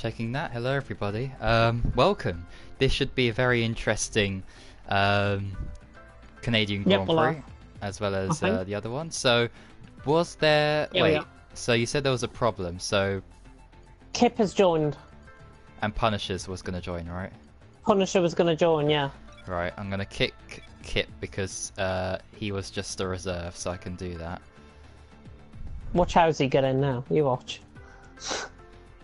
checking that. Hello everybody. Welcome. This should be a very interesting Canadian Grand Prix, as well as the other one. So, was there... Wait, so you said there was a problem, so... Kip has joined. And Punishers was going to join, right? Punisher was going to join, yeah. Right, I'm going to kick Kip because he was just a reserve, so I can do that. Watch how's he get in now. You watch.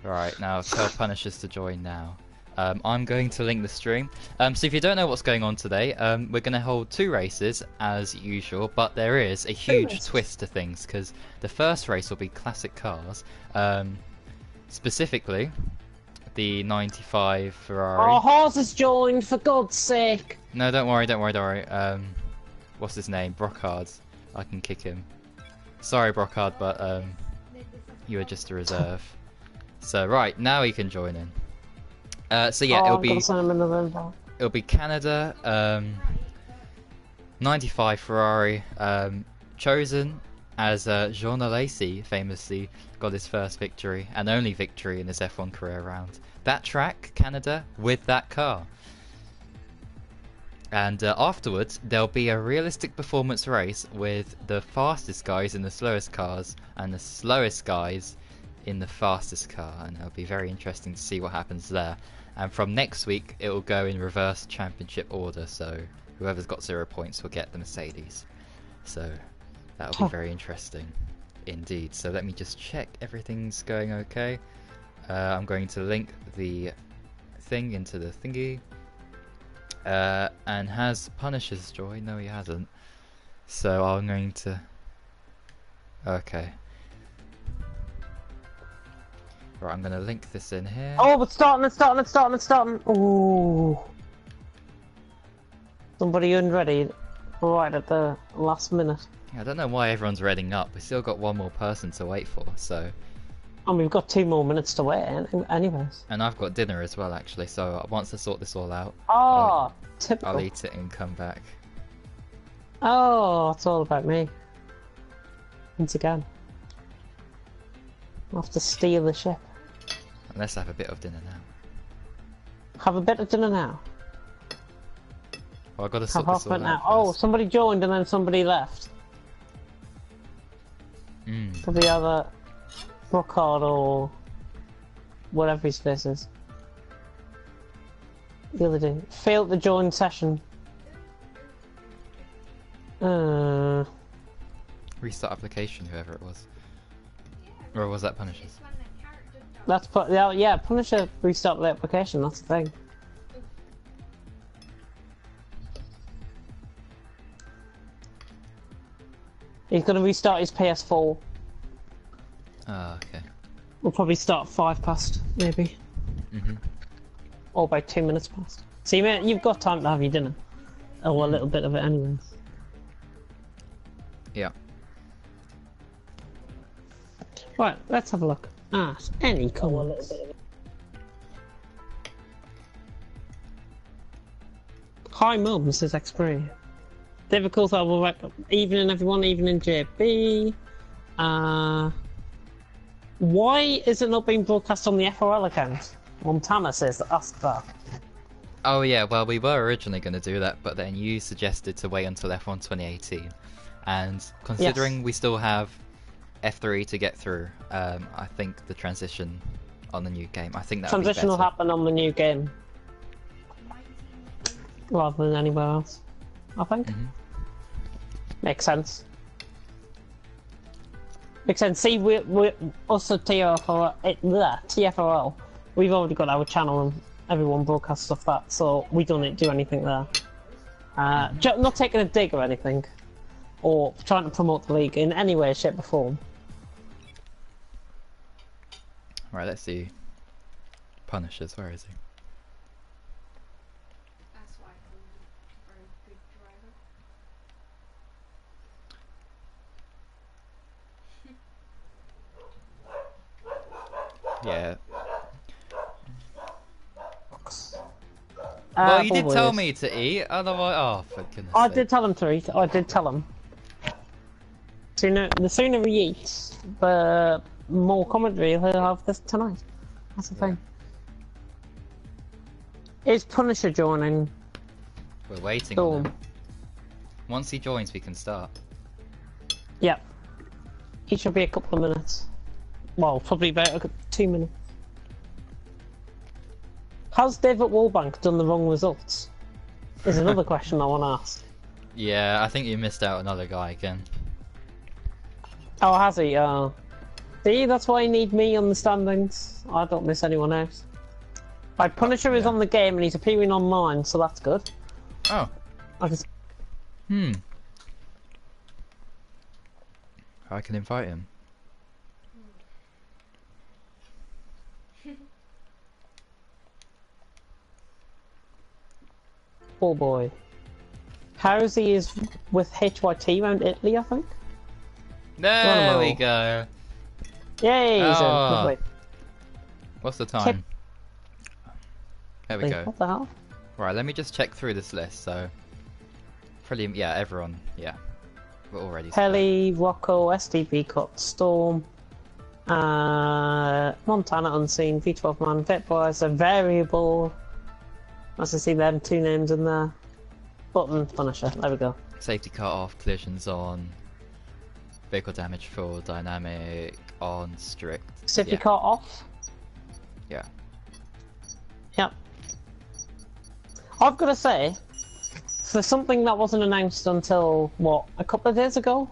Right, now tell Punishers to join now. I'm going to link the stream. So if you don't know what's going on today, we're going to hold 2 races as usual, but there is a huge twist to things because the first race will be classic cars, specifically the 95 Ferrari. Oh, Haas has joined, for God's sake! No, don't worry. What's his name? Brockhard. I can kick him. Sorry, Brockhard, but you were just a reserve. So right now he can join in. So yeah, it'll be Canada, 95 Ferrari, chosen as Jean Alesi famously got his first victory and only victory in his F1 career round. That track, Canada, with that car. And afterwards, there'll be a realistic performance race with the fastest guys in the slowest cars and the slowest guys in the fastest car, and it'll be very interesting to see what happens there. And from next week, it will go in reverse championship order, so whoever's got 0 points will get the Mercedes. So that'll be very interesting indeed. So let me just check everything's going okay. I'm going to link the thing into the thingy. And has Punishers joined? No, he hasn't. So I'm going to... Okay. Right, I'm going to link this in here. Oh, it's starting! Ooh. Somebody unready right at the last minute. Yeah, I don't know why everyone's reading up. We still got one more person to wait for, so... And we've got 2 more minutes to wait anyways. And I've got dinner as well, actually, so once I sort this all out... Oh, typical. I'll eat it and come back. Oh, it's all about me. Once again. I'll have to steal the ship. Let's have a bit of dinner now. Have a bit of dinner now? Well, I've got to sort this all out now. first. Oh, somebody joined and then somebody left. Probably either Brockhard or whatever his face is. The other day. Failed to join session. Restart application, whoever it was. Or was that Punishers? That's yeah, Punisher restart the application, that's the thing. He's gonna restart his PS4. Ah, okay. We'll probably start 5 past, maybe. Or by 2 minutes past. So you've got time to have your dinner. Or a little bit of it anyways. Yeah. Right, let's have a look at any comments. Hi Mum, says Xpre. Difficult, I will evening everyone, evening JB. Why is it not being broadcast on the FRL account? Montana says ask that. Oh yeah, well we were originally going to do that, but then you suggested to wait until F1 2018. And considering we still have F3 to get through, I think the transition on the new game, I think that transition will happen on the new game. Rather than anywhere else, I think. Makes sense. Makes sense. See, we're us at TFRL, we've already got our channel and everyone broadcasts stuff that, so we don't do anything there. Not taking a dig or anything, or trying to promote the league in any way, shape or form. Right, let's see. Punishers, where is he? Yeah. Well, you did tell me to eat, otherwise... Oh, for goodness sake. did tell him to eat, I did tell him. The sooner he eats, the more commentary he'll have this tonight. That's the thing. Is Punisher joining? We're waiting on Storm. him. Once he joins, we can start. Yep. He should be a couple of minutes. Well, probably about 2 minutes. Has David Wallbank done the wrong results? Is another question I want to ask. Yeah, I think you missed out another guy again. Oh, has he? See, that's why you need me on the standings. I don't miss anyone else. My Punisher is yeah. on the game and he's appearing on mine, so that's good. Oh. I can invite him. Oh boy. Howsey is with HYT around Italy, I think. There we go. Yay, he's in. Oh. Lovely. What's the time? There we Wait, go. what the hell? Right, let me just check through this list. So, probably, yeah, everyone, yeah, we're already. Pelly, Rocco, SDB Cut, Storm, Montana Unseen, V12 Man, Vitwise, Variable. As I see them two names in there. Button, Punisher, there we go. Safety cut off, collisions on, vehicle damage full, dynamic on, strict. Safety yeah. car off. Yeah. Yep. I've got to say, for something that wasn't announced until, what, a couple of days ago?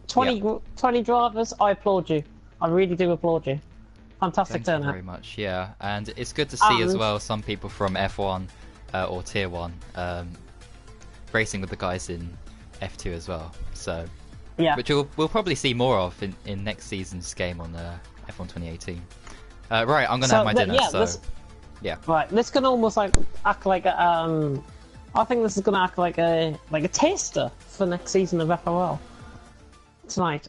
20 drivers, I applaud you. I really do applaud you. Fantastic Thank you turnout. very much, yeah. And it's good to see as And- well some people from F1 or Tier 1 racing with the guys in F2 as well. So, Yeah. which we'll probably see more of in next season's game on F1 2018. Right, I'm going to have my dinner, so... Yeah. Right, this can almost like act like a, I think this is gonna act like a taster for next season of FRL tonight.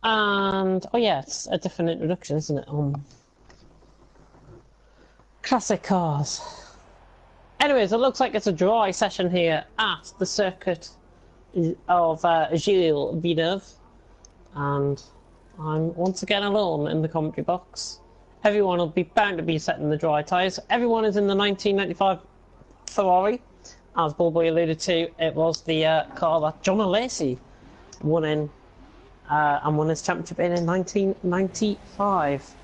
And oh yeah, it's a different introduction, isn't it? Classic cars. Anyways, it looks like it's a dry session here at the circuit of Gilles Villeneuve, and I'm once again alone in the commentary box. Everyone will be bound to be setting the dry tyres. Everyone is in the 1995 Ferrari. As Bullboy alluded to, it was the car that John Lacey won in and won his championship in 1995. So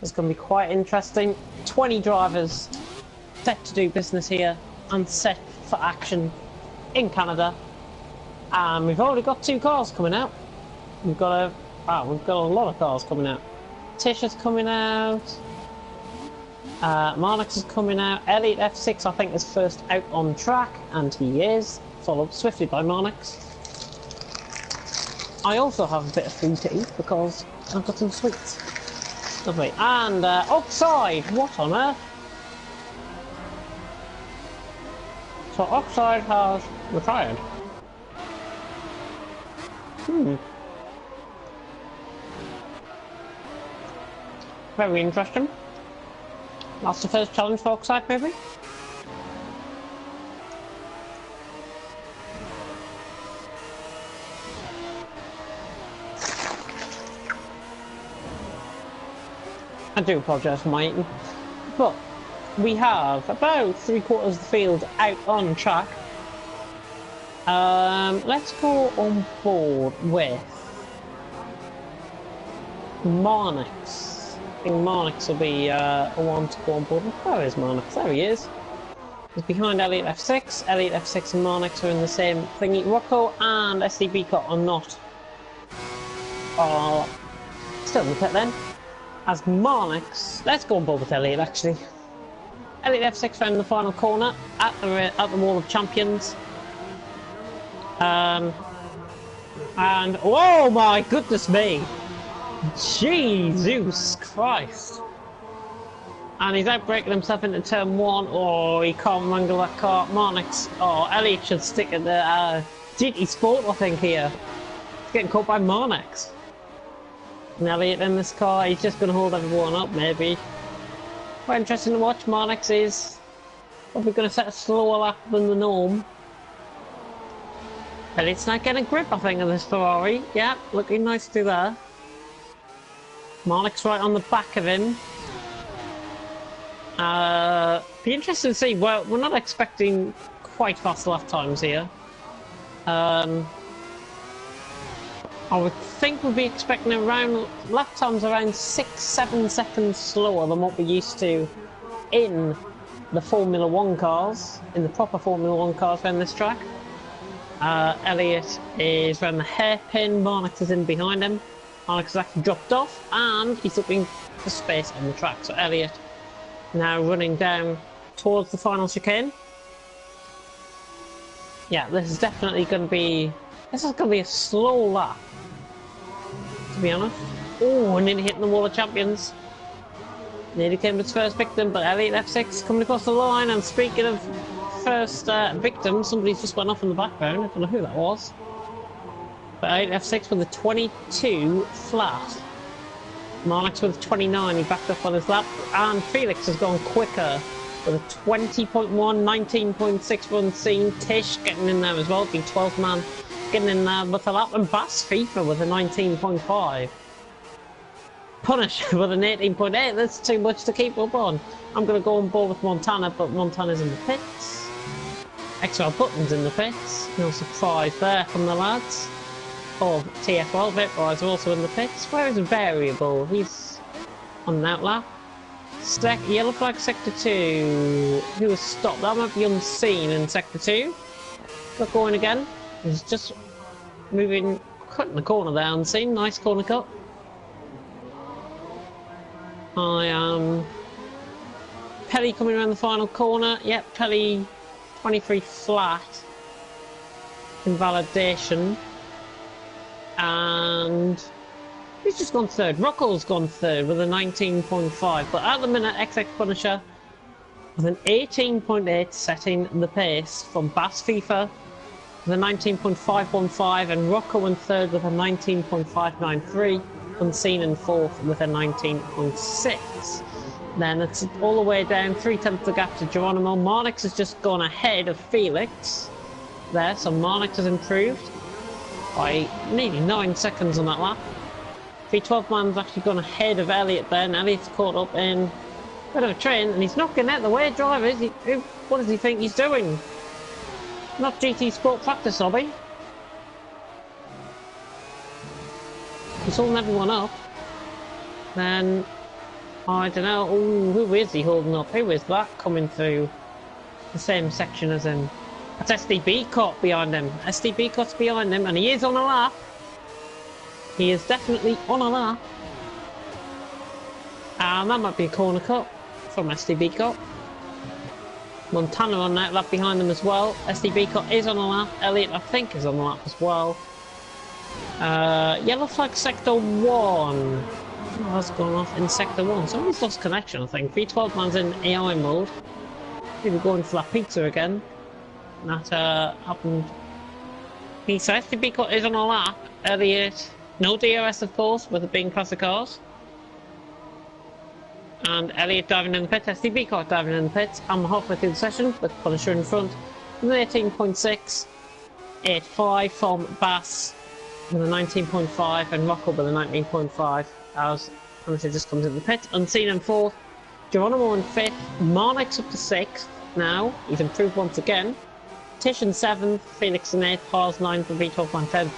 it's going to be quite interesting. 20 drivers set to do business here and set for action in Canada. And we've already got 2 cars coming out. We've got a lot of cars coming out. Tisha's coming out. Marnix is coming out. Elliot F6 I think is first out on track, and he is, followed swiftly by Marnix. I also have a bit of food to eat because I've got some sweets. Lovely. And Oxide, what on earth? So Oxide has retired. Very interesting. That's the first challenge for Oxide, maybe? I do apologise for my eating. But we have about 3/4 of the field out on track. Let's go on board with Marnix. I think Marnix will be a one to go on board. Where is Marnix? There he is. He's behind Elliot F6. Elliot F6 and Marnix are in the same thingy. Rocco and SDB Cut are not. Still in the pit then. As Marnix, let's go on board with Elliot actually. Elliot F6 round the final corner at the Wall of Champions. And oh my goodness me! Jesus Christ! And he's outbreaking himself into turn 1. Oh, he can't wrangle that car. Marnix. Oh, Elliot should stick at the GT Sport, I think, here. He's getting caught by Marnix. And Elliot in this car, he's just going to hold everyone up, maybe. Quite interesting to watch. Marnix is probably going to set a slower lap than the norm. Elliot's not getting a grip, I think, of this Ferrari. Yeah, looking nicely there. Marnix right on the back of him. Be interesting to see. Well, we're not expecting quite fast lap times here. I would think we'd be expecting around lap times around 6-7 seconds slower than what we're used to in the Formula 1 cars, in the proper Formula 1 cars around this track. Elliott is around the hairpin, Marnix is in behind him. Marnix has actually dropped off and he's looking for space on the track. So Elliott now running down towards the final chicane. Yeah, this is definitely going to be... This is going to be a slow lap, to be honest. Oh, nearly hitting the wall of champions. Nearly came to its first victim, but Elliott F6 coming across the line. And speaking of first victim, somebody's just went off in the background. I don't know who that was. But Elliott F6 with a 22 flat. Marnix with a 29, he backed up on his lap. And Felix has gone quicker with a 20.1, 19.6 run scene. Tish getting in there as well, being 12th man. Getting in there with a lap. And Bass FIFA with a 19.5. Punish with an 18.8. That's too much to keep up on. I'm going to go on board with Montana, but Montana's in the pits. XL Button's in the pits. No surprise there from the lads of TFL. Bitwise are also in the pits. Where is Variable? He's on an outlap. Yellow flag sector 2. Who was stopped? That might be unseen in sector 2. Not going again. He's just moving, cutting the corner there unseen. Nice corner cut. I am Pelly coming around the final corner. Yep, Pelly 23 flat in validation. And he's just gone third. Rocco's gone third with a 19.5. But at the minute, XX Punisher with an 18.8 setting the pace from Bass FIFA with a 19.515 and Rocco in third with a 19.593. Unseen in fourth with a 19.6. Then it's all the way down 3/10 the gap to Geronimo. Marnix has just gone ahead of Felix there, so Marnix has improved by nearly 9 seconds on that lap. V12 man's actually gone ahead of Elliott there, and Elliott's caught up in a bit of a train, and he's not getting out the way of drivers. What does he think he's doing? Not GT Sport practice lobby. He's holding everyone up. Then, I don't know. Ooh, who is he holding up? Who is that coming through the same section as him? That's SDB caught behind him. SDB caught behind him, and he is on a lap. He is definitely on a lap. And that might be a corner cut from SDB cut. Montana on that lap behind them as well. SDB cut is on a lap. Elliott, I think, is on the lap as well. Yellow flag sector 1. What's gone off in sector 1? Somebody's lost connection, I think. V12 man's in AI mode. Maybe going for that pizza again. That happened. He says SDB cut is on a lap. Elliott, no DRS of course, with it being classic cars. And Elliott diving in the pit. SDB cut diving in the pits. I'm halfway through the session with Punisher in front. 18.6. 8.5 from Bass with a 19.5 and Rocco with a 19.5 as Punisher just comes in the pit. Unseen in 4th, Geronimo in 5th, Marnix up to 6th now, he's improved once again. Tish in 7th, Felix in 8th, Pars 9th and V12 on 10th.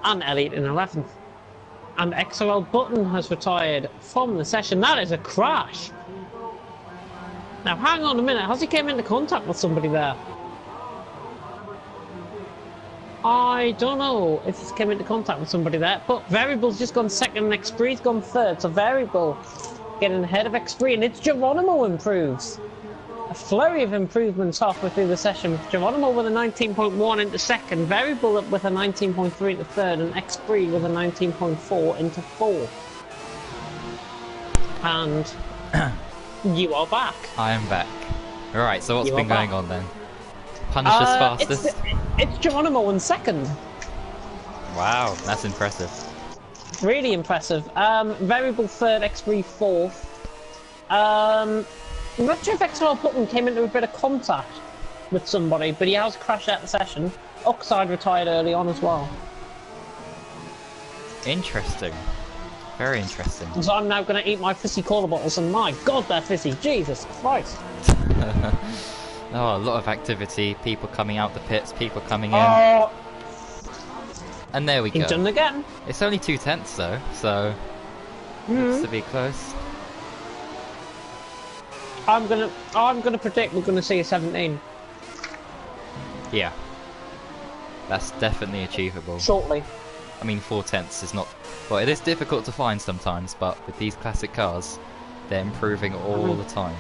And Elliott in 11th. And XRL Button has retired from the session. That is a crash! Now hang on a minute, has he came into contact with somebody there? I don't know if he's came into contact with somebody there, but Variable's just gone second and Xpree's gone third, so Variable getting ahead of Xpree, and it's Geronimo improves. A flurry of improvements halfway through the session, with Geronimo with a 19.1 into second, Variable with a 19.3 into third, and Xpree with a 19.4 into fourth. And you are back. I am back. Alright, so what's been going on then? Punisher's fastest? It's Geronimo in second. Wow, that's impressive. Really impressive. Variable third, Xpree fourth. I'm not sure if XRL Button came into a bit of contact with somebody, but he has crashed out the session. Oxide retired early on as well. Interesting. Very interesting. So I'm now going to eat my fizzy cola bottles, and my God, they're fizzy. Jesus Christ. Oh, a lot of activity. People coming out the pits, people coming in. Oh, And there we he's go. done it again. It's only 2/10 though, so looks to be close. I'm gonna predict we're gonna see a 17 Yeah. That's definitely achievable. shortly. I mean, 4/10 is not... Well, it is difficult to find sometimes, but with these classic cars, they're improving all the time.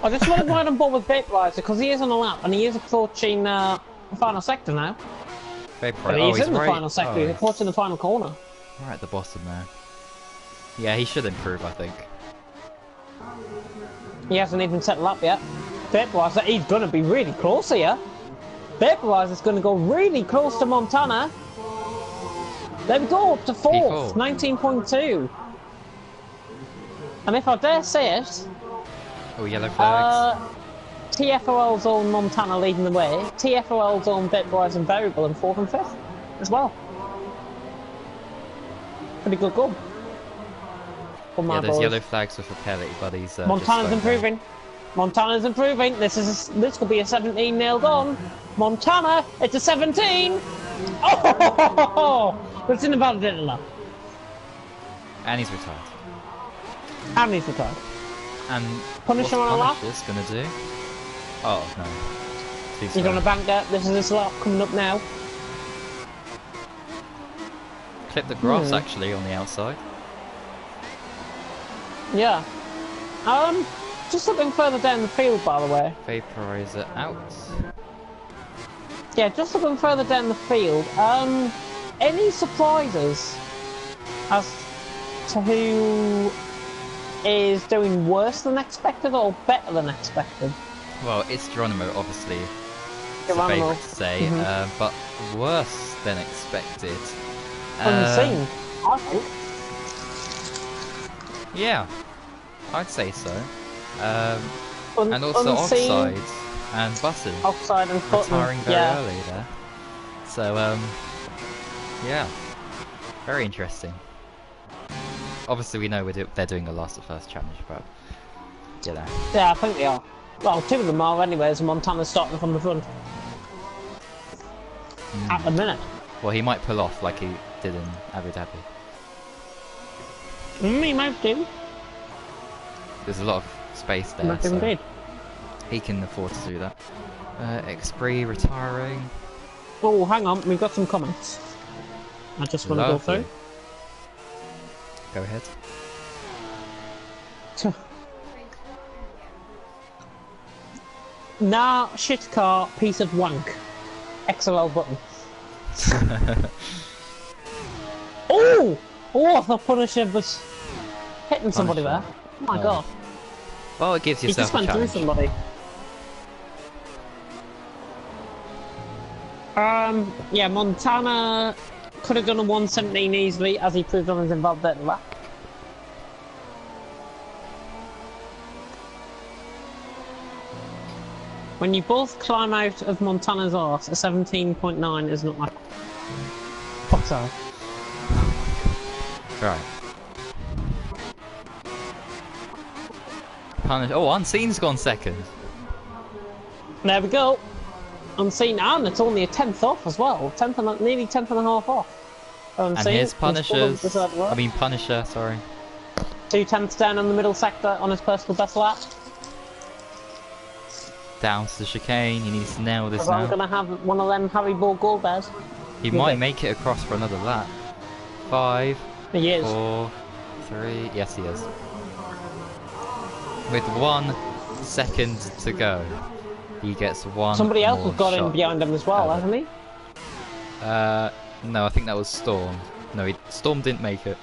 I just want to ride on board with Vapourizer because he is on a lap and he is approaching the final sector now. Vapor. But Oh, he's in the right. final sector. He's approaching the final corner. Right at the bottom there. Yeah, he should improve, I think. He hasn't even set the lap yet. Vapourizer, he's gonna be really close here. Vaporizer's gonna go really close to Montana. There we go, up to fourth, 19.2. And if I dare say it, Oh, yellow flags. TFRL's own Montana leading the way, TFRL's own Bitwise and Variable in 4th and 5th as well. Pretty good goal. Yeah, those yellow flags were for Pelly, but he's Montana's improving. Montana's improving. This could be a 17 nailed on. Montana, it's a 17. Oh, but it's in about a little lap. And he's retired. And he's retired. And Punish him on a lap. Punisher's gonna do? Oh no. He's on a banker. This is his lap coming up now. Clip the grass actually on the outside. Yeah. Just looking further down the field, by the way. Vaporizer out. Yeah, just looking further down the field. Any surprises as to who is doing worse than expected or better than expected? Well, it's Geronimo, obviously. It's a Geronimo. favourite to say, but worse than expected. Unseen, I think. Yeah, I'd say so. And also Unseen, Offside and Button Offside and Button. retiring very Yeah. early there. So, yeah, very interesting. Obviously, we know they're doing a last at first challenge, but you know. Yeah, I think they are. Well, two of them are anyways, and Montana's starting from the front. At the minute. Well, he might pull off like he did in Abu Dhabi. He might do. There's a lot of space there, Might so indeed. he can afford to do that. Xbree retiring. Oh, hang on, we've got some comments. I just want to go Lovely. through. Go ahead. Nah, shit car, piece of wank. XLL button. Oh! Oh, I thought Punisher was hitting somebody Punisher. there. Oh my Oh. god. Well, it gives He yourself just a went through challenge. somebody. Yeah, Montana could have done a 117 easily, as he proved on his involved at the lap. When you both climb out of Montana's arse, a 17.9 is not like... Fuck, sorry. Right. Punish. Oh, Unseen's gone second. There we go. Unseen, and it's only a 10th off as well. Nearly 10th and a half off. And here's Punisher's. I mean Punisher. Sorry. 2/10 down on the middle sector on his personal best lap. Down to the chicane. He needs to nail this Because I'm now. gonna have one of them Haribo gold bears. He might make it across for another lap. 5, He is. 4, 3. Yes, he is. With 1 second to go, he gets one. Somebody else more has got in shot behind him as well, at it. hasn't he? No, I think that was Storm. No, Storm didn't make it.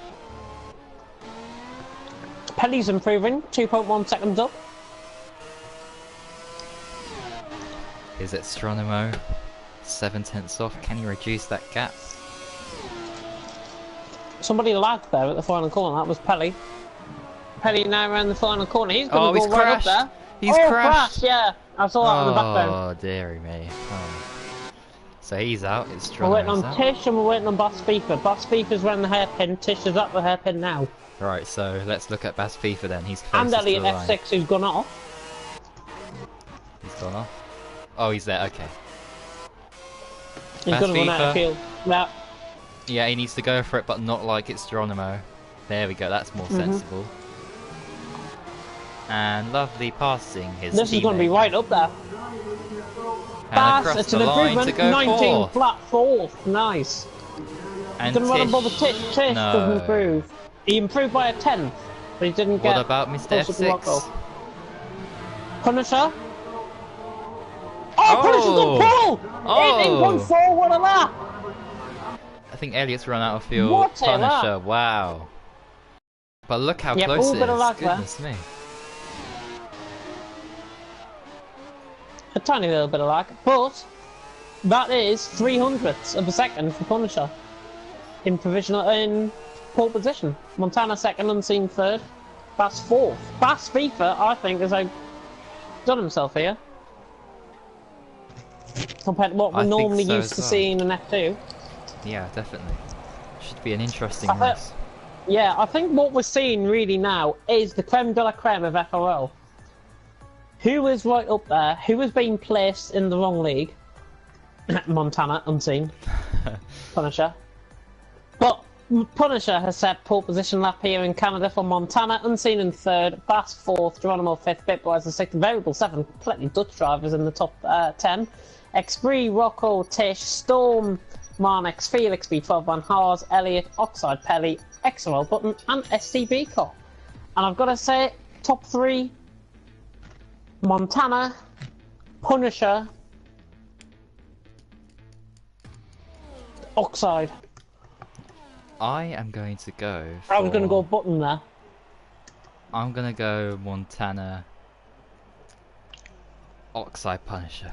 Pelly's improving, 2.1 seconds up. Is it Stronimo? 7/10 off. Can he reduce that gap? Somebody lagged there at the final corner, that was Pelly. Pelly now around the final corner, he's gonna go he's right crashed. up there. He's oh, crashed. Yeah, I saw that on the background. Oh, dearie me. Oh. So he's out. It's We're waiting on out. Tish and we're waiting on Boss FIFA. Boss FIFA's around the hairpin. Tish is at the hairpin now. Right, so let's look at Bass FIFA then. He's And closest to Elliot the line. F6 who's gone off. He's gone off. Oh, he's there. Okay. He's Bass gonna run out of FIFA. field. Yeah. Yeah, he needs to go for it, but not like it's Geronimo. There we go. That's more sensible. And lovely passing his This is going to be teammate. right up there. And Bass, across it's the an line improvement. to go 19 fourth. flat fourth. Nice. And He's going to run Tish, above a Tish. Tish no. doesn't improve. He improved by a 10th, but he didn't get. What about Mr. closer to Rocco. F6? Punisher. Oh, Punisher's got pull! Oh. 18.4, what a lap! I think Elliot's run out of fuel. What a Punisher, lap. wow. But look how Yep, close all it bit of is. lag there. Goodness me. A tiny little bit of lag, but that is 300ths of a second for Punisher in pole position. Montana second, Unseen third, Bass fourth. Bass FIFA, I think, has outdone himself here compared to what I we're think normally so used as to well. seeing in F2. Yeah, definitely. Should be an interesting I race. Yeah, I think what we're seeing really now is the creme de la creme of FRL. Who is right up there? Who has been placed in the wrong league? Montana, Unseen. Punisher. But Punisher has set pole position lap here in Canada for Montana, Unseen in third, Bass fourth, Geronimo fifth, Bitwise sixth, Variable seventh, plenty of Dutch drivers in the top 10. Xbree, Rocco, Tish, Storm, Marnix, Felix, B12, Van Haars, Elliot, Oxide, Pelly, XRL Button, and SCB Cop. And I've got to say, top 3, Montana, Punisher, Oxide. I am going to go for... I was going to go Button there. I'm going to go Montana, Oxide, Punisher,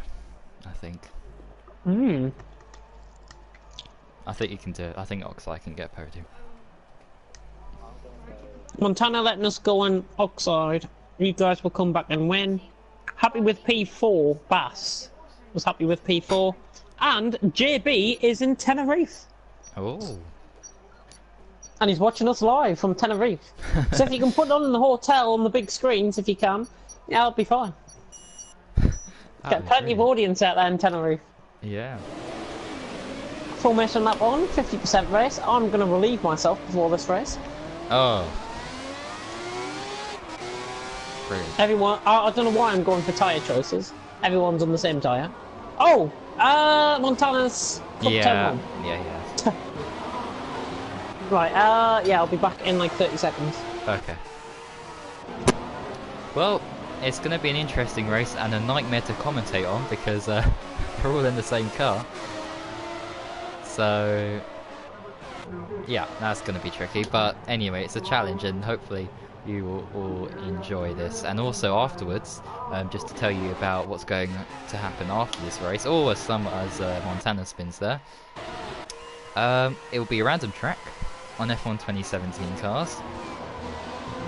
I think. I think you can do it. I think Oxide can get podium. Montana letting us go on Oxide. You guys will come back and win. Happy with P4. Bass was happy with P4. And JB is in Tenerife. Oh. And he's watching us live from Tenerife. So if you can put it on in the hotel on the big screens, if you can, yeah, it'll be fine. Get plenty of audience out there in Tenerife. Yeah. Formation lap on, 50% race. I'm going to relieve myself before this race. Oh. Brilliant. Everyone, I don't know why I'm going for tyre choices. Everyone's on the same tyre. Oh, Montana's Cup 10 Yeah. one. Yeah. Right, yeah, I'll be back in like 30 seconds. Okay. Well, it's going to be an interesting race and a nightmare to commentate on because we're all in the same car. So, yeah, that's going to be tricky. But anyway, it's a challenge and hopefully you will all enjoy this. And also afterwards, just to tell you about what's going to happen after this race, or as Montana spins there, it will be a random track on F1 2017 cars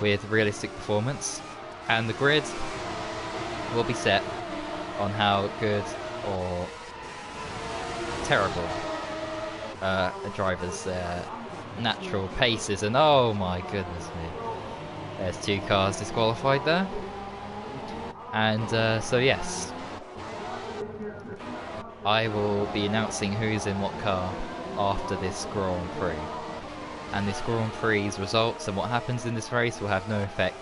with realistic performance, and the grid will be set on how good or terrible a driver's natural pace is. And oh my goodness me, there's 2 cars disqualified there. And so yes, I will be announcing who's in what car after this Grand Prix. And this Grand Prix's results and what happens in this race will have no effect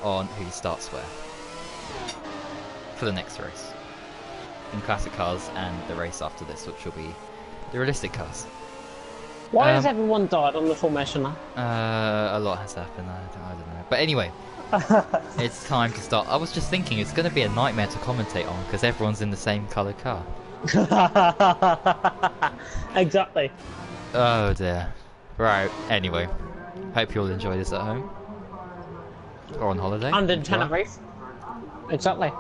on who starts where for the next race in classic cars, and the race after this, which will be the realistic cars. Why has everyone died on the formation now? A lot has happened, I don't know. But anyway, it's time to start. I was just thinking it's going to be a nightmare to commentate on because everyone's in the same coloured car. Exactly. Oh dear. Right, anyway, hope you all enjoy this at home or on holiday. And in Tenerife. Exactly.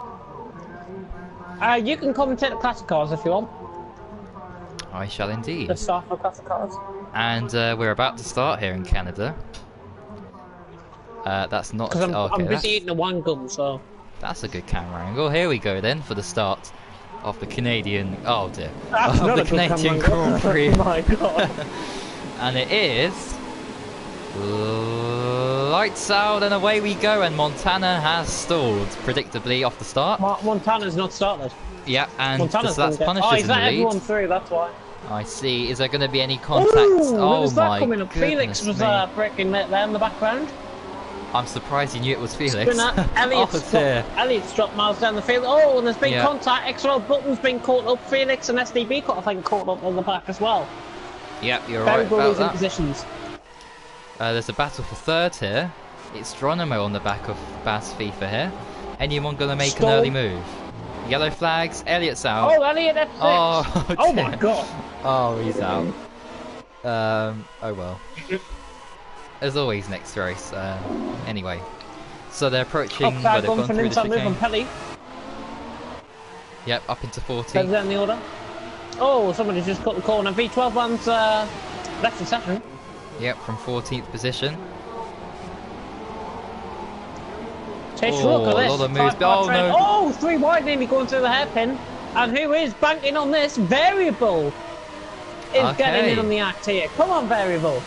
You can commentate the classic cars if you want. I shall indeed. The start for classic cars. And we're about to start here in Canada. That's not... Because I'm okay, busy eating a wine gum, so... That's a good camera angle. Here we go then for the start of the Canadian. Oh dear. That's Of not the a good Canadian camera. Grand Prix. Oh my god. And it is. Lights out and away we go. And Montana has stalled predictably off the start. Montana's not started. Yeah, and Montana's that's punishes oh, he's in the let lead. everyone through, that's why. I see. Is there going to be any contact? Ooh, Oh was that my coming up? Felix goodness was me. breaking it there in the background. I'm surprised you knew it was Felix. Spinner, Elliot's dropped miles down the field. Oh, and there's been contact. XRL Button's been caught up. Felix and SDB I think caught up on the back as well. Yep, you're right about losing that. positions. There's a battle for third here. It's Geronimo on the back of Baz FIFA here. Anyone going to make an early move? Yellow flags. Elliot's out. Oh, Elliot F6. Oh my god. Oh, he's out. Oh well. As always, next race. Anyway, so they're approaching. They've gone through the chicane. Yep, up into 40. Is that in the order? Oh, somebody just cut the corner. V12 one's left the session. Yep, from 14th position. Tish, look at this. A lot of moves. Oh no! Oh, 3 wide nearly going through the hairpin. And who is banking on this? Variable is getting in on the act here. Come on, Variable.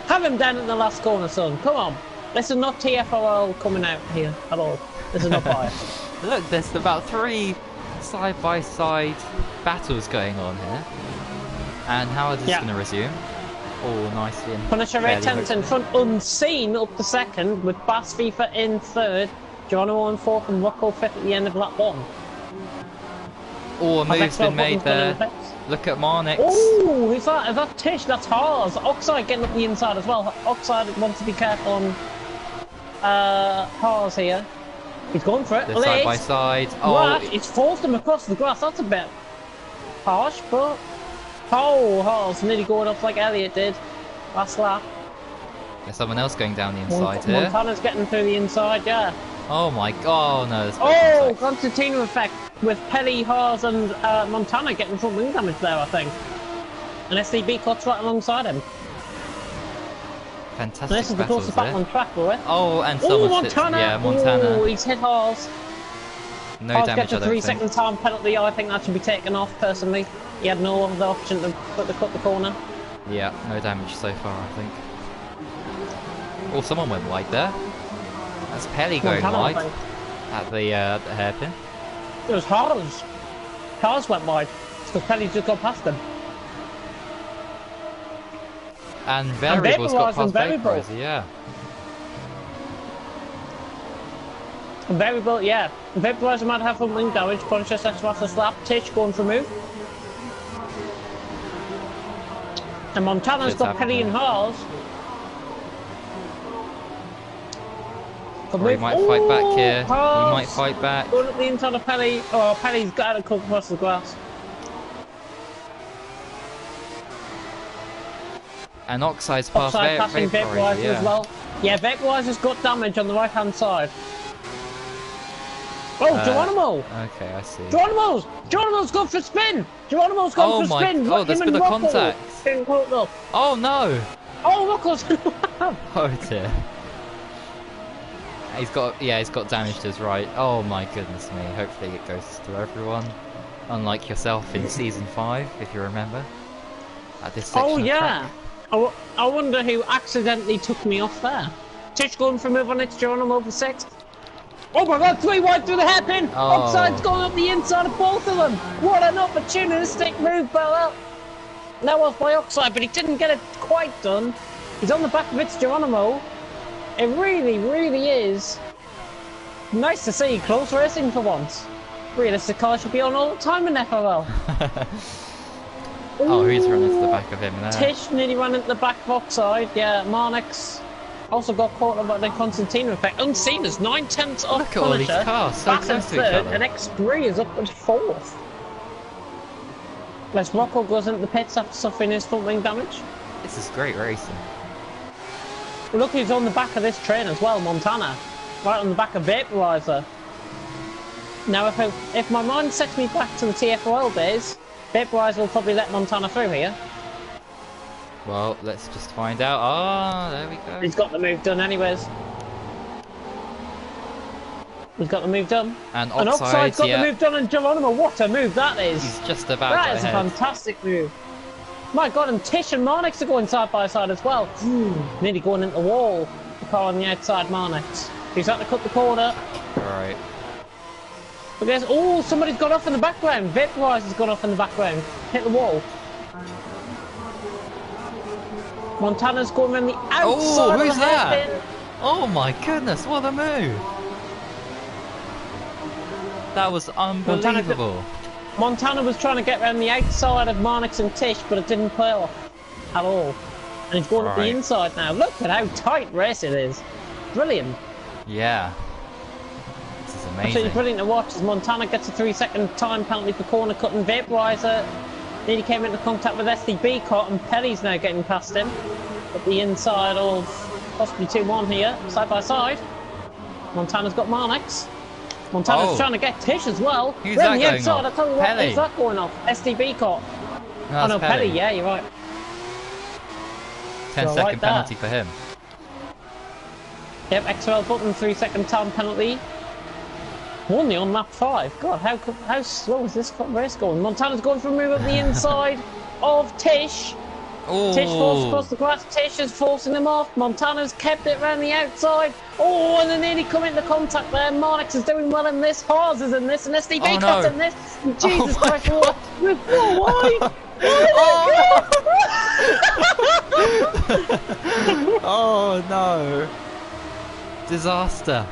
Have him down in the last corner, son. Come on. This is not TFRL coming out here at all. This is not biased. Look, there's about 3 side-by-side battles going on here. And how is this going to resume? Oh, nicely. Punisher Ray Tenth in front, unseen up the second, with Bass FIFA in third, Geronimo in fourth, and Rocco fifth at the end of lap 1. Oh, a move's been made there. Look at Marnix. Oh, is that Tish? That's Haas. Oxide getting up the inside as well. Oxide wants to be careful on Haas here. He's going for it. They're side by side. Oh, it's forced him across the grass. That's a bit harsh, but Haas nearly going off like Elliot did last lap. There's someone else going down the inside here. Montana's getting through the inside, yeah. Oh my god, no. Oh, Constantino effect with Pelly, Haas and Montana getting front wing damage there, I think. And SDB cuts right alongside him. Fantastic. This is the closest battle on track, boy. Oh, and someone Montana. Yeah, Montana. Oh, he's hit Haas. No Haas damage, gets a 3-second time penalty. I think that should be taken off, personally. He had no other option to cut the corner. Yeah, no damage so far, I think. Oh, someone went wide there. That's Pelly going wide at the hairpin. It was Haas. Haas went wide because Pelly just got past him. And Variable's got past Vaporizer, yeah. And Variable, yeah. Vaporizer might have some wing damage. Punisher sets off the slap. Tish going for a move. And Montana's got Pelly and Haas. Or he might fight back here. He might fight back. Going up the inside of Pelly. Oh, Pelly's got to cut across the grass. And Oxide's past passing Vaporizer as well. Yeah, Vaporizer's got damage on the right hand side. Oh, Geronimo! Okay, I see. Geronimo's gone for spin! Geronimo's gone for spin! Oh, there's been a contact. Oh no! Oh, Rocco's... Oh dear. He's got damage to his right. Oh my goodness me. Hopefully it goes to everyone. Unlike yourself in Season 5, if you remember. At this section of track. I wonder who accidentally took me off there. Tish going for a move on it to Geronimo for 6th. Oh my god, 3 wide through the hairpin! Offside's going up the inside of both of them! What an opportunistic move, Bella! Now off by Oxide, but he didn't get it quite done. He's on the back of it's Geronimo. It really, really is nice to see close racing for once. Realistic cars should be on all the time in FRL. Oh, who's running to the back of him there? Tish nearly ran into the back of Oxide. Yeah, Marnix also got caught up by the Constantino effect. Unseen is 9/10 off. Look at all these cars, so close to each other. And X3 is up at 4th. Les Rocco goes into the pits after suffering his front wing damage. This is great racing. Look who's on the back of this train as well, Montana. Right on the back of Vaporizer. Now if my mind sets me back to the TFRL days, Vaporizer will probably let Montana through here. Well, let's just find out. Ah, there we go. He's got the move done anyways. He's got the move done. And Oxide's got the yeah. move done, and Geronimo, what a move that is! He's just about That got is a ahead. fantastic move. My God, and Tish and Marnix are going side by side as well. Nearly going into the wall. The car on the outside, Marnix. He's had to cut the corner. Alright. But there's, oh, somebody's got off in the background. Vaporizer's gone off in the background. Hit the wall. Montana's going around the outside Oh, of who's the that? hairpin. Oh my goodness, what a move! That was unbelievable. Montana was trying to get around the outside of Marnix and Tish, but it didn't play off at all. And he's going up the inside now. Look at how tight race it is. Brilliant. Yeah. This is amazing. Absolutely brilliant to watch as Montana gets a 3-second time penalty for corner cutting. Vaporizer nearly came into contact with SDB caught, and Pelly's now getting past him. At the inside of possibly 2-1 here, side by side. Montana's got Marnix. Montana's trying to get Tish as well. Who's that the going outside, off? I tell you what, Pelly. who's that going off? SDB caught. No, Oh no, Pelly, yeah, you're right. 10-second penalty for him. Yep, XRL button, 3-second time penalty. Only on lap 5. God, how slow is this race going? Montana's going for a move up the inside of Tish. Ooh. Tish falls across the grass. Tish is forcing him off. Montana's kept it around the outside. Oh, and they nearly come into contact there. Marnix is doing well in this. Haas is in this. And SDB cuts in this. And Jesus Christ, we're 4 wide. Oh no! Disaster!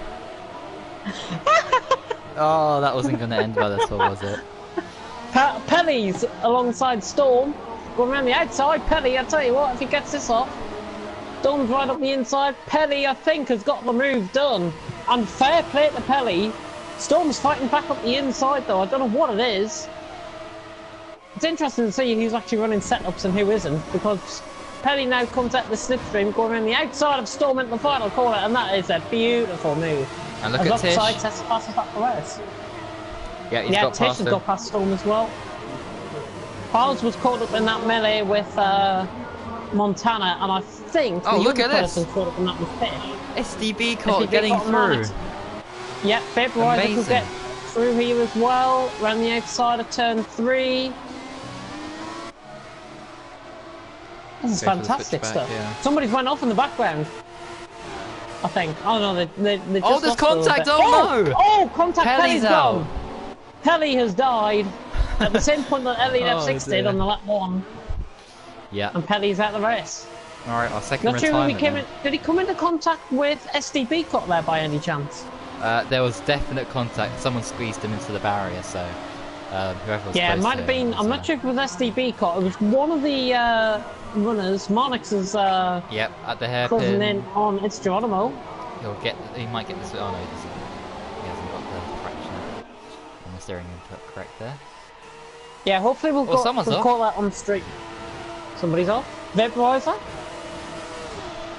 Oh, that wasn't going to end well at all, was it? Pelly's alongside Storm. Going around the outside. Pelly, I tell you what, if he gets this off. Storm's right up the inside. Pelly, I think, has got the move done. And fair play to Pelly. Storm's fighting back up the inside, though. I don't know what it is. It's interesting to see who's actually running setups and who isn't, because Pelly now comes at the slipstream, going around the outside of Storm into the final corner, and that is a beautiful move. And look at Tish. Offside test passes back the race. Yeah, he's got Tish past has him. got past Storm as well. Piles was caught up in that melee with Montana, and I think the look other at this. person caught up in that with Tish. SDB caught SDB getting caught through. Marnix. Yep, Vaporizer could get through here as well. Around the outside of turn 3. This is fantastic stuff. Yeah. Somebody's went off in the background. I think. Oh no, they just Oh, there's lost a little contact! bit. Oh no! Oh, contact! Pelly's Pelly's out. gone. Pelly has died at the same point that Ellie Oh, F6 did dear. on the lap 1, Yeah. and Pelly's out of the race. Alright, our second Not sure who he retirement came now. in. Did he come into contact with SDB cut there by any chance? There was definite contact. Someone squeezed him into the barrier, so whoever was Yeah, it close might to have been. him I'm not sure if it was SDB cut. It was one of the runners. Marnix is Yep, at the closing hairpin. in on it's Geronimo. He might get this. Oh no, he doesn't. He hasn't got the fraction on the steering input correct there. Yeah, hopefully we'll someone's off. call that on the street. Somebody's off. Vaporizer.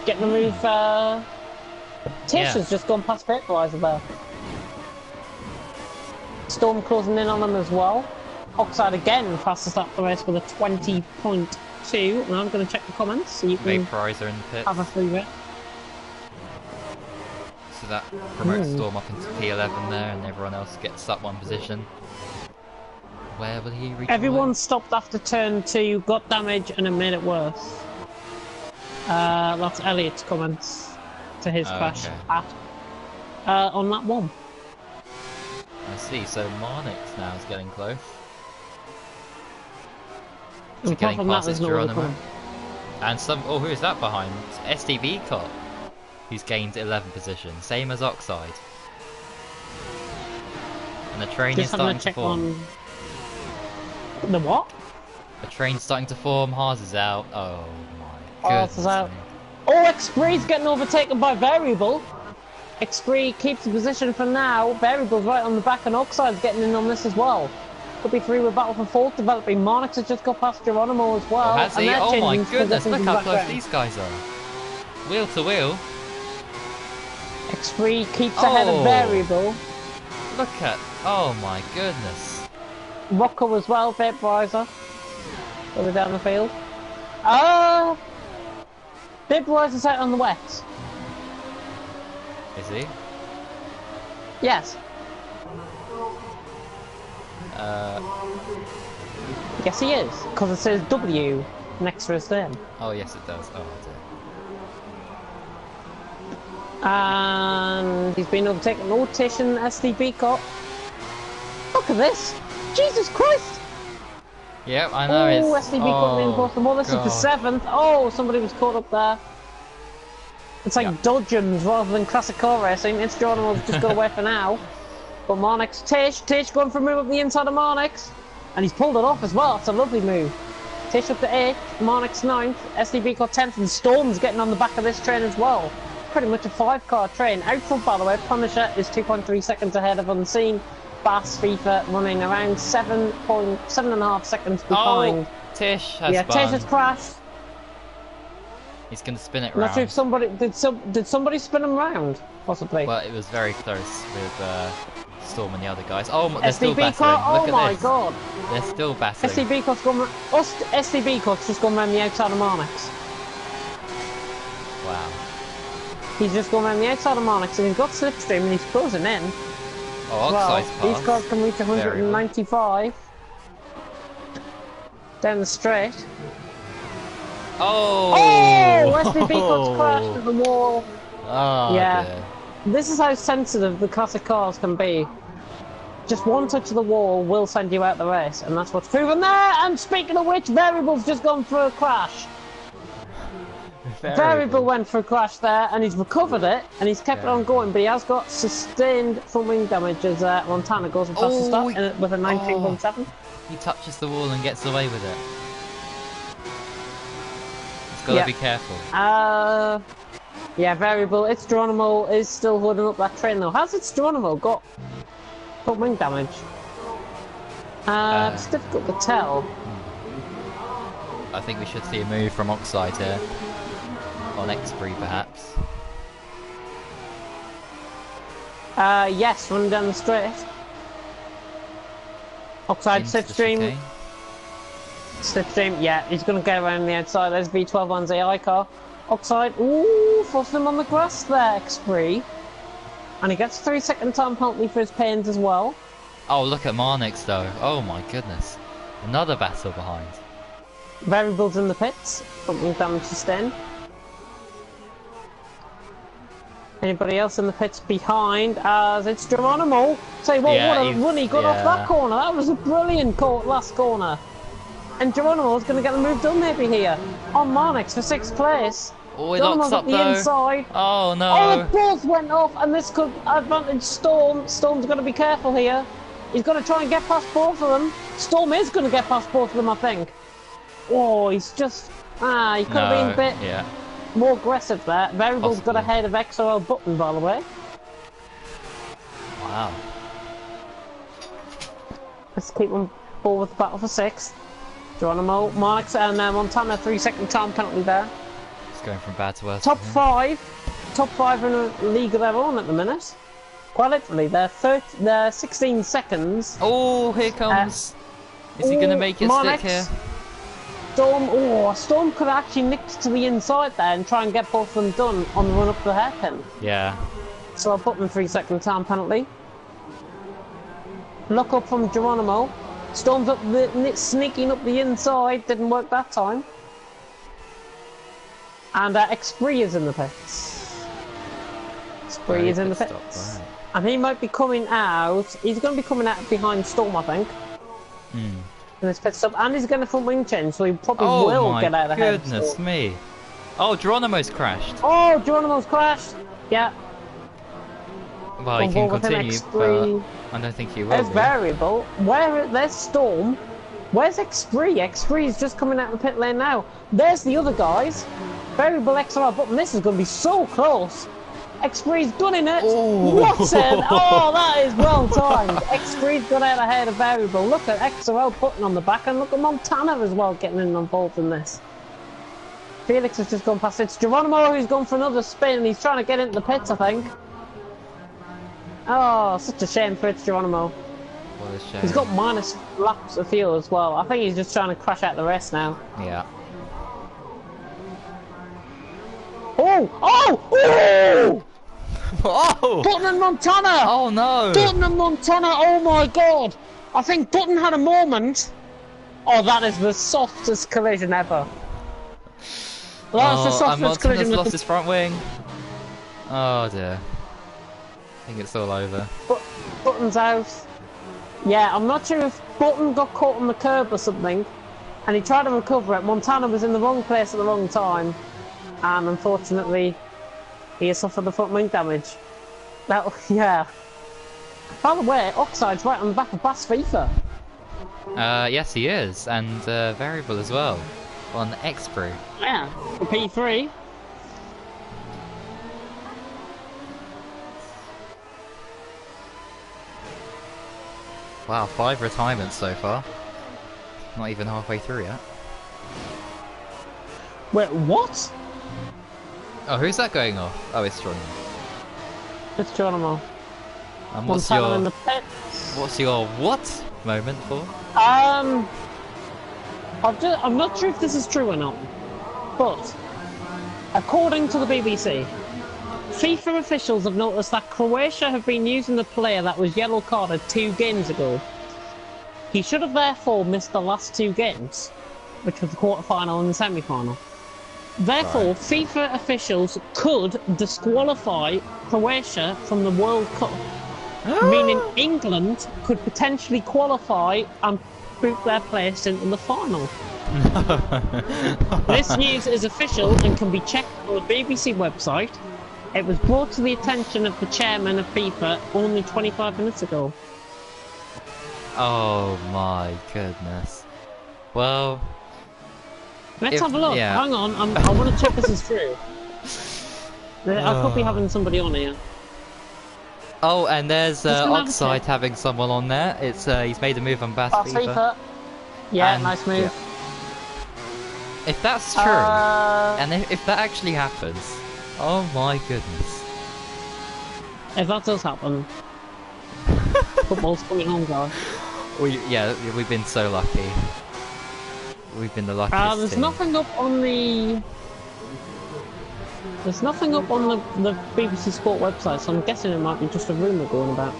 Getting the move. Tish has just gone past Vaporizer there. Storm closing in on them as well. Oxide again fastest lap the race with a 20.2. Now I'm going to check the comments so you can Vaporizer in the pits. have a free bit. So that promotes Storm up into P11 there, and everyone else gets up one position. Where will he reach? Everyone stopped after turn 2, got damage, and it made it worse. That's Elliot's comments to his crash okay. on that one. I see. So Marnix now is getting close. And apart Getting from that, past there's this no other Geronimo. comment. And some. Oh, who is that behind? It's SDB Cop, who's gained 11 position, same as Oxide. And the train is Just having starting a to check form. on the what? The train's starting to form. Haas is out. Oh my Haas goodness. is out. me. Oh, Xpree's getting overtaken by Variable. Xpree keeps the position for now. Variable's right on the back, and Oxide's getting in on this as well. Could be 3 with battle for 4th developing. Marnix has just got past Geronimo as well. Oh, has and he? they're Oh my changing goodness, positions look in the how close background. these guys are. Wheel to wheel. Xpree keeps ahead of Variable. Look at. Oh my goodness. Rocco as well, Vaporizer. Further down the field. Vaporizer's out on the west. Is he? Yes. Yes, he is, because it says W next to his name. Oh yes, it does. Oh dear. And he's been overtaken. Rotation SDB cut. Look at this! Jesus Christ! Yep, I know Oh, it's. SDB cut reinforced. Well, this is the 7th. Oh, somebody was caught up there. It's like dodgems rather than classic car racing. It's Geronimo's just got away for now. But Marnix, Tish going for a move up the inside of Marnix. And he's pulled it off as well. It's a lovely move. Tish up to 8th, Marnix 9th, SDB got 10th, and Storm's getting on the back of this train as well. Pretty much a 5-car train. Out front, by the way, Punisher is 2.3 seconds ahead of Unseen. Bass FIFA running around 7.5 seconds behind. Oh, Tish has Tish has crashed. He's going to spin it I'm round. not sure if somebody did somebody spin him round, possibly. Well, it was very close with Storm and the other guys. Oh, they're still SDB battling. car. Look Oh at my this. god. They're still battling. SDB car's gone. SDB car's just gone round the outside of Marnix. Wow. He's just gone around the outside of Marnix and he's got slipstream and he's closing in. Oh, Well, Oxide's pass. these cars can reach 195 down the straight. Oh! Oh! SDB car's crashed at the wall. Oh, Yeah. dear. This is how sensitive the classic cars can be. Just one touch of the wall will send you out the race, and that's what's proven there. And speaking of which, Variable's just gone for a crash. Variable went for a crash there, and he's recovered it, and he's kept it on going, but he has got sustained front wing damage as Montana goes and passes start with a 19.7. He touches the wall and gets away with it. He's got to be careful. Yeah, Variable. It's Geronimo is still holding up that train though. Has its Geronimo got front wing damage? It's difficult to tell. I think we should see a move from Oxide here. On X3 perhaps. Yes, running down the straight. Oxide slipstream. Slipstream, yeah, he's going to go around the outside. There's V12 on the AI car. Oxide, ooh, forced him on the grass there, X3. And he gets a 3-second time penalty for his pains as well. Oh, look at Marnix though. Oh my goodness. Another battle behind. Variables in the pits. Something damage sustained. Anybody else in the pits behind? As it's Geronimo. Say what? Yeah, what a run he got off that corner. That was a brilliant last corner. And Geronimo's going to get the move done maybe here on Marnix for 6th place. Oh, he Geronimo's locks up the though. inside. Oh no. Oh, the both went off, and this could advantage Storm. Storm's got to be careful here. He's going to try and get past both of them. Storm is going to get past both of them, I think. Oh, he's just he could have been a bit more aggressive there. Variable's got ahead of XRL button, by the way. Wow. Let's keep them forward with the battle for 6th. Geronimo, Marnix, and Montana 3-second time penalty there. It's going from bad to worse. Top 5 in a league of their own at the minute. Quite literally, they're 16 seconds. Oh, here comes. Is he going to make it Marnix, stick here? Storm could have actually nicked to the inside there and try and get both of them done on the run up the hairpin. Yeah. So I'll put them 3-second time penalty. Lock up from Geronimo. Storm's up sneaking up the inside, didn't work that time. And X3 is in the pits. X3 is in the pits. Right. And he might be coming out. He's going to be coming out behind Storm, I think. In this pit stop. And he's going to front wing change, so he probably will get out ahead. Oh my goodness me. Oh, Geronimo's crashed. Oh, Geronimo's crashed. Yeah. Well, he can continue, but I don't think he will. There's Variable. There's Storm. Where's X3? X3 is just coming out of the pit lane now. There's the other guys. Variable XR button. This is going to be so close. X3's done in it. Ooh. Watson. Oh, that is well timed. X3's got out ahead of Variable. Look at XRL button on the back, and look at Montana as well getting involved in this. Felix has just gone past. It's Geronimo who's gone for another spin. He's trying to get into the pits, I think. Oh, such a shame for it's Geronimo. What a shame. He's got minus laps of fuel as well. I think he's just trying to crash out the rest now. Yeah. Oh! Oh! Oh! Oh! Button and Montana! Oh no! Button and Montana, oh my god! I think Button had a moment. Oh, that is the softest collision ever. That's the Oh, and softest collision Montana's with lost his front wing. Oh dear. I think it's all over. Button's out. Yeah, I'm not sure if Button got caught on the curb or something, and he tried to recover it. Montana was in the wrong place at the wrong time, and unfortunately, he has suffered the front wing damage. That, yeah. By the way, Oxide's right on the back of Bass FIFA. Yes he is, and variable as well. On X-Brew. Yeah, for P3. Wow, 5 retirements so far. Not even halfway through yet. Wait, what? Oh, who's that going off? Oh, it's Geronimo. It's Geronimo. And Montana in the pits. what's your what moment for? I'm not sure if this is true or not, but according to the BBC, FIFA officials have noticed that Croatia have been using the player that was yellow carded 2 games ago. He should have therefore missed the last 2 games, which was the quarter-final and the semi-final. Therefore, FIFA officials could disqualify Croatia from the World Cup, meaning England could potentially qualify and boot their place into the final. This news is official and can be checked on the BBC website. It was brought to the attention of the chairman of FIFA only 25 minutes ago. Oh my goodness. Well, Let's have a look. yeah. Hang on, I want to check this is true. I could be having somebody on here. Oh, and there's gonna have a Oxide check. having someone on there. It's he's made a move on Bass Bass FIFA. FIFA. Yeah, And- nice move. If that's true, and if that actually happens, oh my goodness. If that does happen, football's coming home, guys. We've been so lucky. We've been the luckiest There's team. nothing up on the. There's nothing up on the BBC Sport website, so I'm guessing it might be just a rumour going about.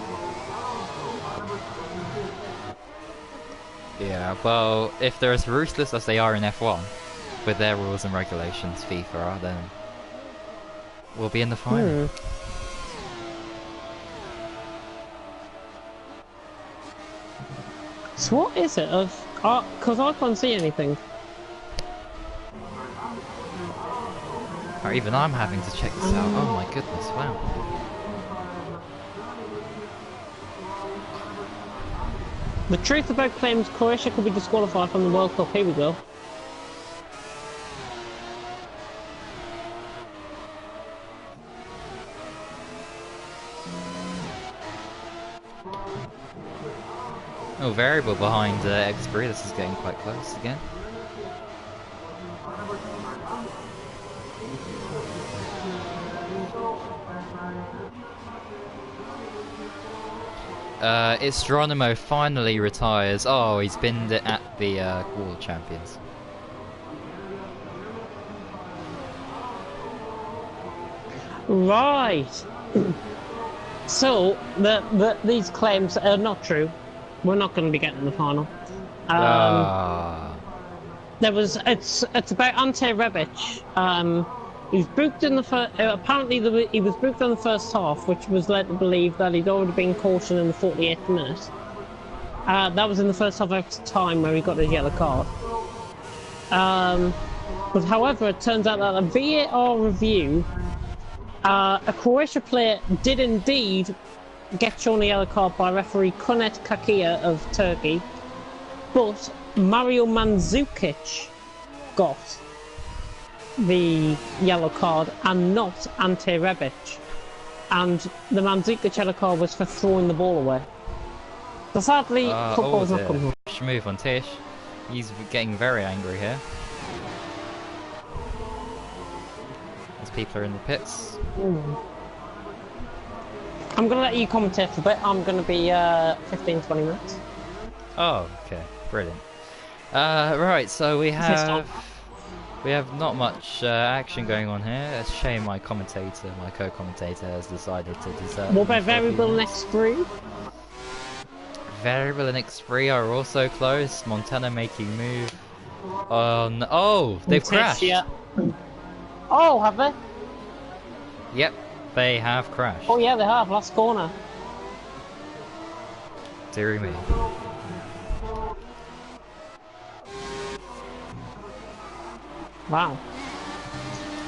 Yeah, well, if they're as ruthless as they are in F1, with their rules and regulations, FIFA are, then we'll be in the final. So what is it of? Because I can't see anything. Or even I'm having to check this out. Oh my goodness, wow. The truth about claims Croatia could be disqualified from the World Cup. Here we go. Oh, variable behind X3. This is getting quite close again. It's Geronimo finally retires. Oh, he's been at the World Champions. Right. So these claims are not true. We're not going to be getting the final. There was it's about Ante Rebic. He was booked in the first. Apparently, he was booked in the first half, which was led to believe that he'd already been cautioned in the 48th minute. That was in the first half extra time where he got his yellow card. But however, it turns out that a VAR review, a Croatia player did indeed get shown a yellow card by referee Kunet Kakia of Turkey, but Mario Mandzukic got the yellow card and not Ante Rebic. And the Mandzukic yellow card was for throwing the ball away. So sadly, football's not coming home. Move on Tish. He's getting very angry here. As people are in the pits. I'm going to let you commentate for a bit. I'm going to be 15-20 minutes. Oh, okay. Brilliant. Right, so we have We have not much action going on here. It's a shame my co-commentator has decided to desert. What about Variable and X3? Variable and X3 are also close. Montana making move on. Oh, they've crashed. Yeah. Oh, have they? Yep, they have crashed. Oh yeah, they have. Last corner. Deary me. Wow.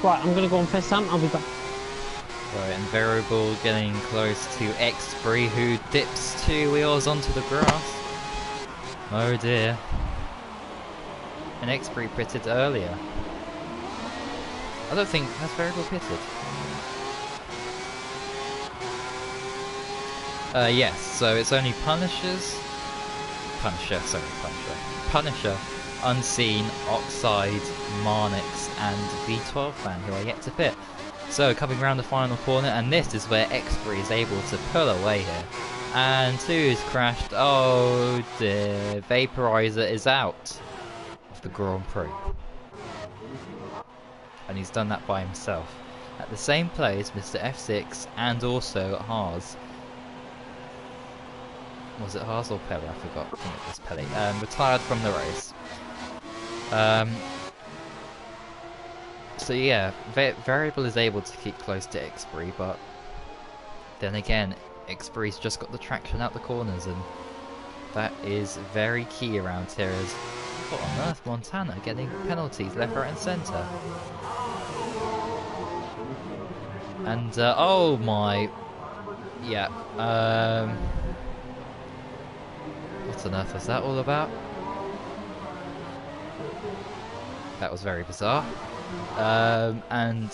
Right, I'm gonna go on first time. I'll be back. Right, and Variable getting close to X3, who dips 2 wheels onto the grass. Oh dear. And X3 pitted earlier. I don't think has Variable pitted. Yes, so it's only Punisher, Unseen, Oxide, Marnix, and V12 fan who are yet to pit. So coming around the final corner, and this is where X3 is able to pull away here. And 2's crashed. Oh dear, Vaporizer is out of the Grand Prix. And he's done that by himself. At the same place, Mr. F6 and also Haas. Was it Haas or Pelly? I forgot. I think it was Pelly. Retired from the race. So yeah, Variable is able to keep close to X3, but then again, X3's just got the traction out the corners, and that is very key around here. As what on earth, Montana getting penalties left, right, and centre. And oh my, yeah. What on earth was that all about? That was very bizarre. And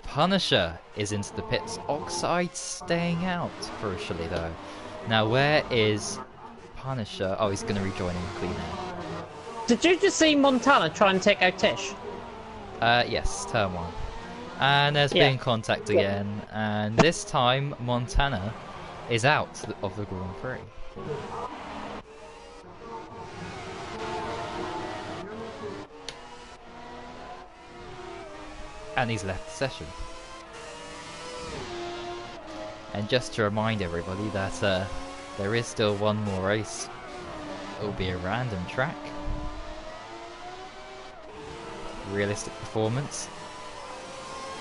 Punisher is into the pits. Oxide staying out, crucially though. Now where is Punisher? Oh, he's going to rejoin in Clean Air. Did you just see Montana try and take out Tish? Yes, turn 1. And there's been contact again, and this time Montana is out of the Grand Prix. And he's left the session. And just to remind everybody that there is still one more race. It will be a random track. Realistic performance.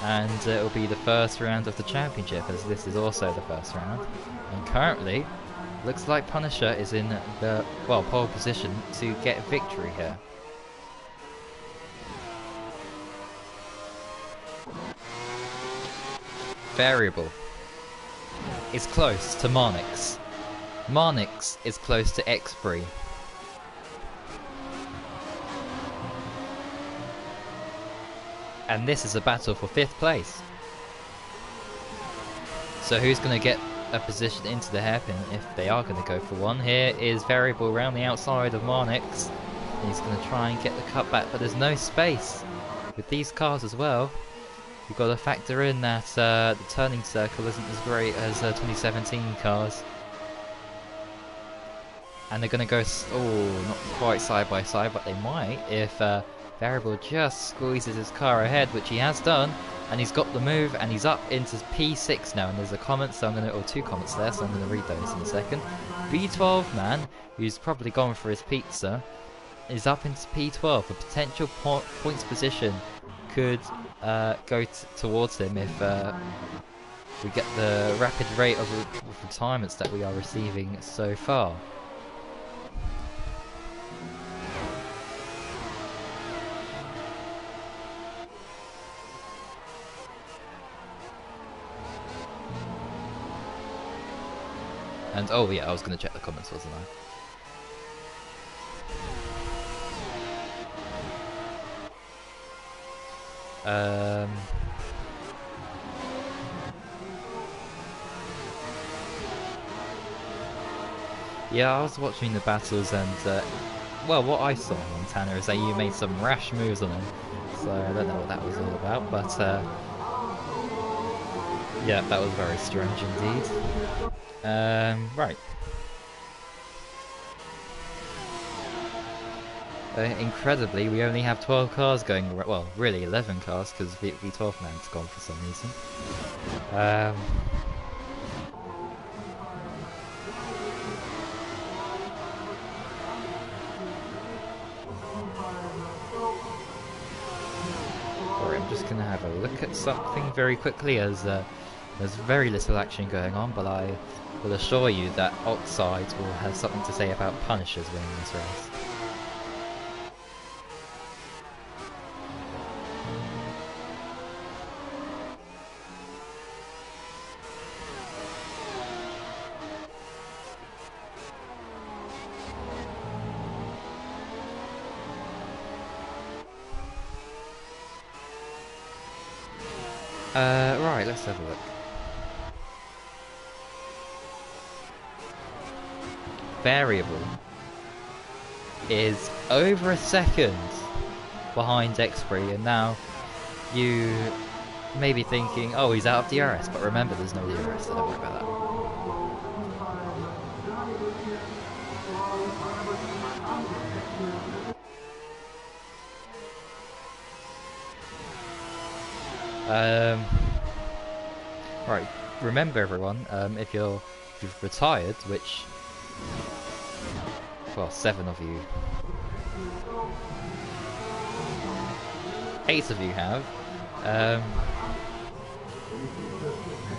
And it will be the first round of the championship, as this is also the first round. And currently, looks like Punisher is in the pole position to get victory here. Variable is close to Marnix. Marnix is close to X3. And this is a battle for 5th place. So who's going to get a position into the hairpin if they are going to go for one? Here is Variable around the outside of Marnix. He's going to try and get the cutback, but there's no space with these cars as well. You've got to factor in that the turning circle isn't as great as 2017 cars. And they're going to go, not quite side by side, but they might if Variable just squeezes his car ahead, which he has done. And he's got the move, and he's up into P6 now. And there's a comment, so I'm going to, or 2 comments there, so I'm going to read those in a second. V12 man, who's probably gone for his pizza, is up into P12. A potential points position could go towards him if we get the rapid rate of retirements that we are receiving so far. And oh yeah, I was going to check the comments, wasn't I? Yeah, I was watching the battles, and well, what I saw on Montana is that you made some rash moves on him, so I don't know what that was all about, but yeah, that was very strange indeed. Right. incredibly, we only have 12 cars going. Well, really 11 cars because V12 man's gone for some reason. Alright, I'm just gonna have a look at something very quickly as there's very little action going on, but I will assure you that Oxide will have something to say about Punishers winning this race. Right, let's have a look. Variable is over a second behind Expree, and now you may be thinking, oh, he's out of DRS, but remember there's no DRS, so don't worry about that. Right, remember everyone, if you've retired, which, well, 7 of you, 8 of you have,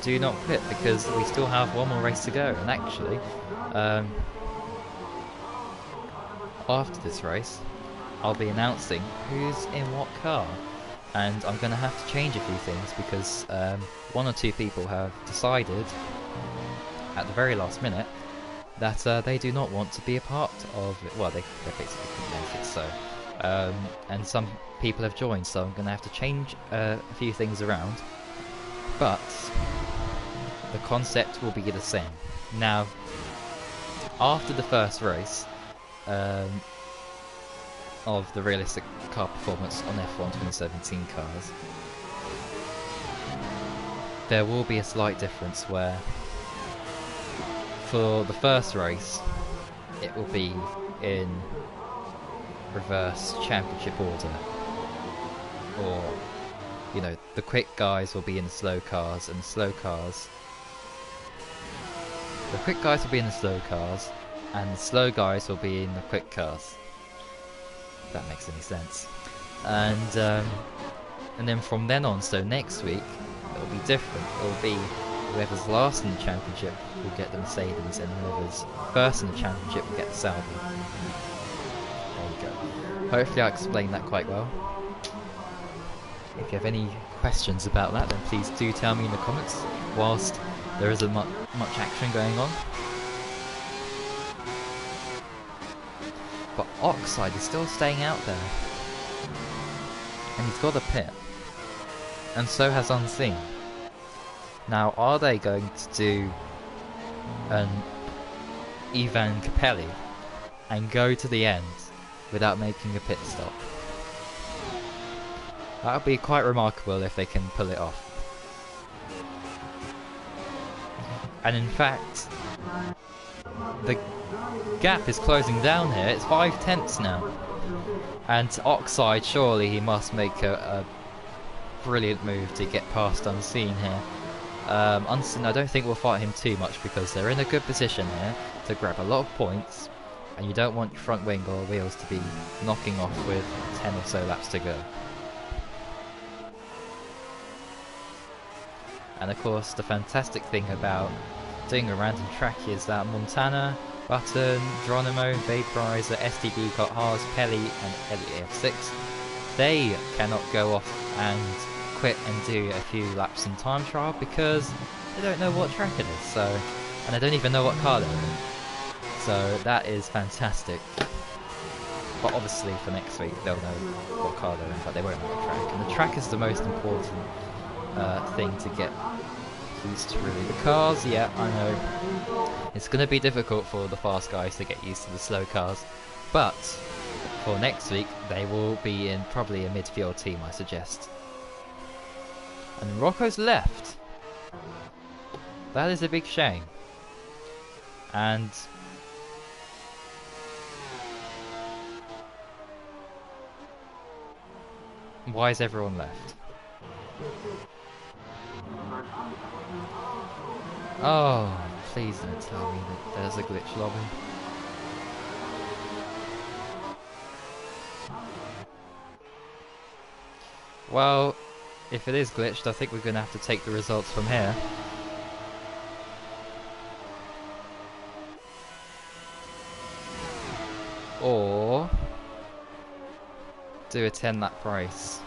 do not quit because we still have one more race to go. And actually, after this race, I'll be announcing who's in what car. And I'm going to have to change a few things because 1 or 2 people have decided at the very last minute that they do not want to be a part of it. Well, they basically couldn't make it, so. And some people have joined, so I'm going to have to change a few things around. But the concept will be the same. Now, after the first race, of the realistic car performance on F1 2017 cars, there will be a slight difference where for the first race it will be in reverse championship order, or you know, the quick guys will be in the slow cars, and the slow guys will be in the slow cars, and the slow guys will be in the quick cars. If that makes any sense. And then from then on, so next week, it'll be different. It'll be whoever's last in the championship will get the Mercedes, and whoever's first in the championship will get the Saudi. There you go. Hopefully I explained that quite well. If you have any questions about that, then please do tell me in the comments whilst there isn't much action going on. But Oxide is still staying out there. And he's got a pit. And so has Unseen. Now, are they going to do an Ivan Capelli and go to the end without making a pit stop? That would be quite remarkable if they can pull it off. And in fact, the gap is closing down here. It's 5/10 now. And Oxide, surely he must make a brilliant move to get past Unseen here. Unseen, I don't think we'll fight him too much because they're in a good position here to grab a lot of points, and you don't want your front wing or wheels to be knocking off with 10 or so laps to go. And of course, the fantastic thing about doing a random track is that Montana, Button, Geronimo, Vaporizer, STB, Got Haas, Pelly, and Elliot F6, they cannot go off and quit and do a few laps in time trial because they don't know what track it is, so, and they don't even know what car they're in. So that is fantastic. But obviously for next week they'll know what car they're in, but they won't know the track. And the track is the most important thing to get used to, really. The cars, yeah, I know. It's going to be difficult for the fast guys to get used to the slow cars, but for next week they will be in probably a midfield team, I suggest. And Rocco's left. That is a big shame. And Why is everyone left? Oh, please don't tell me that there's a glitch lobby. Well, if it is glitched, I think we're going to have to take the results from here. Or do a 10-lap race.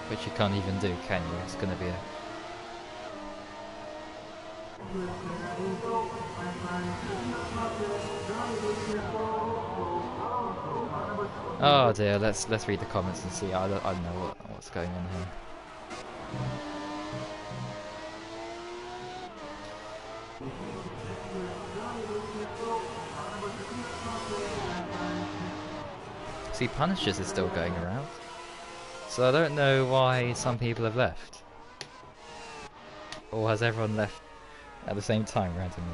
Which you can't even do, can you? It's going to be a... Oh dear, let's read the comments and see. I don't know what's going on here. See, Punishers is still going around. So I don't know why some people have left. Or has everyone left at the same time randomly?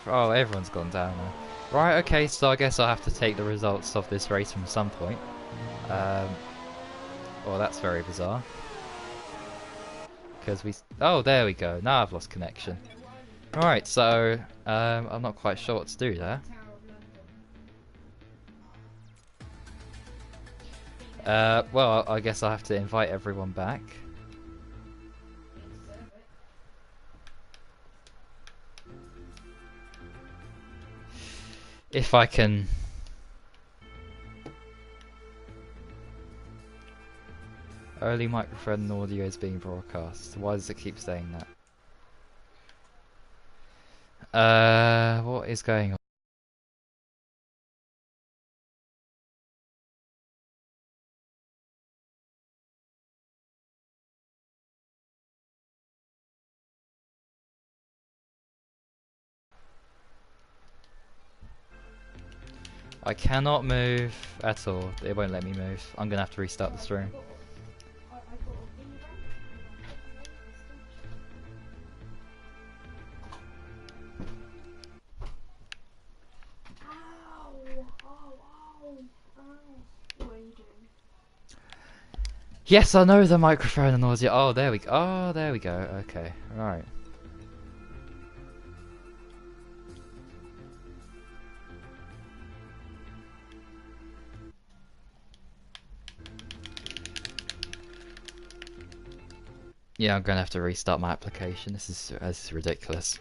Oh, everyone's gone down now. Right, okay, so I guess I'll have to take the results of this race from some point. Well, that's very bizarre. Because oh, there we go. Now I've lost connection. Right, so I'm not quite sure what to do there. Well, I guess I'll have to invite everyone back. If I can... Only microphone and audio is being broadcast. Why does it keep saying that? What is going on? I cannot move at all. It won't let me move. I'm gonna have to restart the stream. Yes, I know the microphone and audio. Oh, there we go. Oh, there we go. Okay, right. Yeah, I'm gonna have to restart my application. This is ridiculous.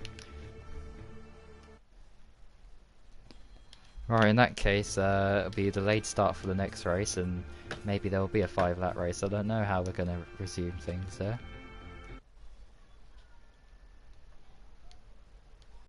Right, in that case, it'll be a delayed start for the next race, and maybe there will be a 5-lap race. I don't know how we're gonna resume things there.